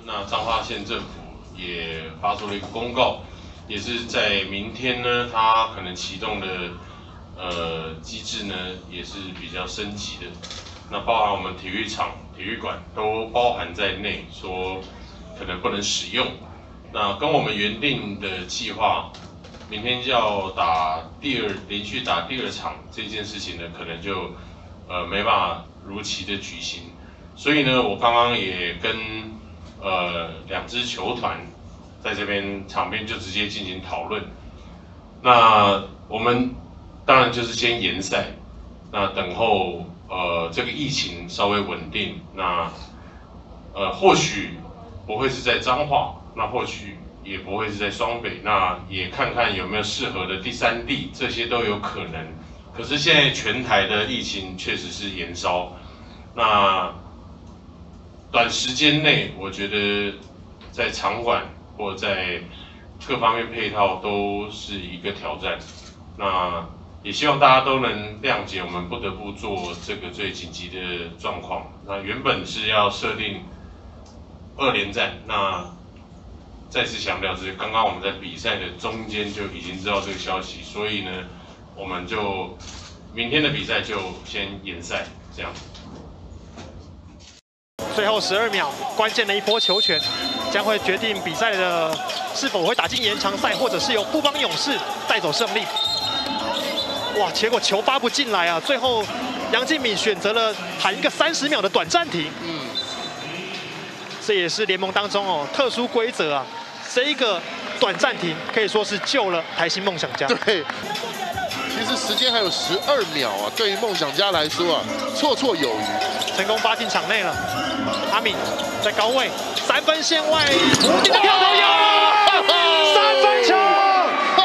那彰化县政府也发出了一个公告，也是在明天呢，它可能启动的机制呢，也是比较升级的。那包含我们体育场、体育馆都包含在内，说可能不能使用。那跟我们原定的计划，明天就要连续打第二场这件事情呢，可能就没办法如期的举行。所以呢，我刚刚也跟2支球团在这边场边就直接进行讨论。那我们当然就是先延赛，那等候这个疫情稍微稳定，那或许不会是在彰化，那或许也不会是在双北，那也看看有没有适合的第3地，这些都有可能。可是现在全台的疫情确实是延烧，那短时间内，我觉得在场馆或在各方面配套都是一个挑战。那也希望大家都能谅解，我们不得不做这个最紧急的状况。那原本是要设定2连战，那再次强调是刚刚我们在比赛的中间就已经知道这个消息，所以呢，我们就明天的比赛就先延赛这样子。最后12秒，关键的一波球权将会决定比赛的是否会打进延长赛，或者是由富邦勇士带走胜利。哇，结果球发不进来啊！最后杨敬敏选择了喊一个30秒的短暂停。这也是联盟当中特殊规则啊。这一个短暂停可以说是救了台新梦想家。对，其实时间还有12秒啊，对于梦想家来说啊，绰绰有余。成功发进场内了，阿敏在高位，3分线外，无敌的跳投有，3分球，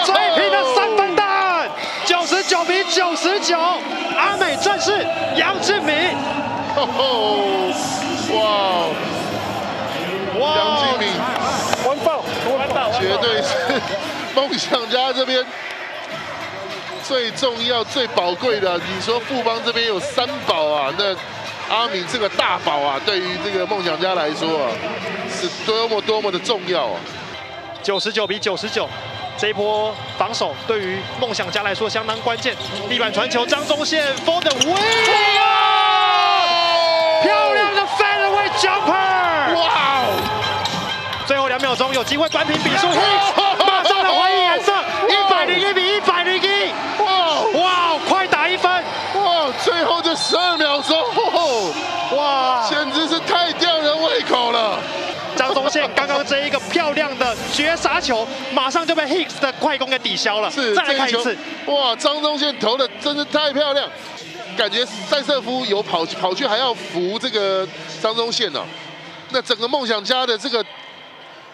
追平的3分弹，99比99，阿美战士杨敬敏，哇，杨敬敏，完爆，绝对是梦想家这边最重要、最宝贵的。你说富邦这边有3宝啊，那阿敏这个大宝啊，对于这个梦想家来说啊，是多么的重要啊！99比99，这一波防守对于梦想家来说相当关键。地板传球，张宗宪 for the win！ 漂亮的 fadeaway jumper！ 哇！最后2秒钟有机会扳平比数，马上的还原颜色，101比101！哇！快打1分！哇！最后这12秒钟，哇！简直是太吊人胃口了。张宗宪刚刚这一个漂亮的绝杀球，马上就被 Hicks 的快攻给抵消了。再来看一次，哇！张宗宪投的真是太漂亮，感觉塞瑟夫有跑去还要扶这个张宗宪呢。那整个梦想家的这个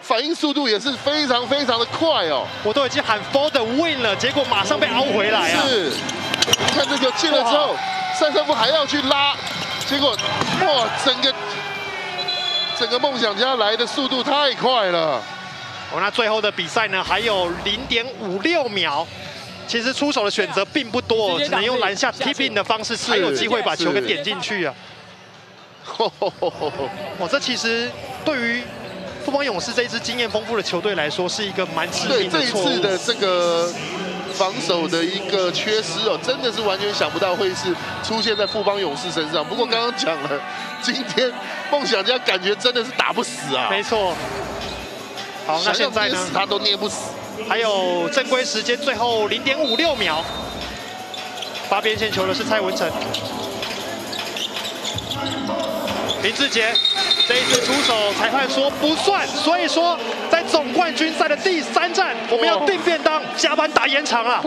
反应速度也是非常的快哦。我都已经喊 for the win 了，结果马上被凹回来啊！是，看这球进了之后，塞瑟夫还要去拉，结果哇，整个梦想家来的速度太快了。那最后的比赛呢，还有0.56秒。其实出手的选择并不多，只能用篮下 tip in 的方式才有机会把球给点进去啊。这其实对于富邦勇士这一支经验丰富的球队来说，是一个蛮致命的错误。对这一次的这个防守的一个缺失哦，真的是完全想不到会是出现在富邦勇士身上。不过刚刚讲了，今天梦想家感觉真的是打不死啊。没错。好，那现在呢？他都捏不死。还有正规时间最后0.56秒，发边线球的是蔡文成。林志杰这一次出手，裁判说不算，所以说在总冠军赛的第3战，我们要订便当，加班打延长了。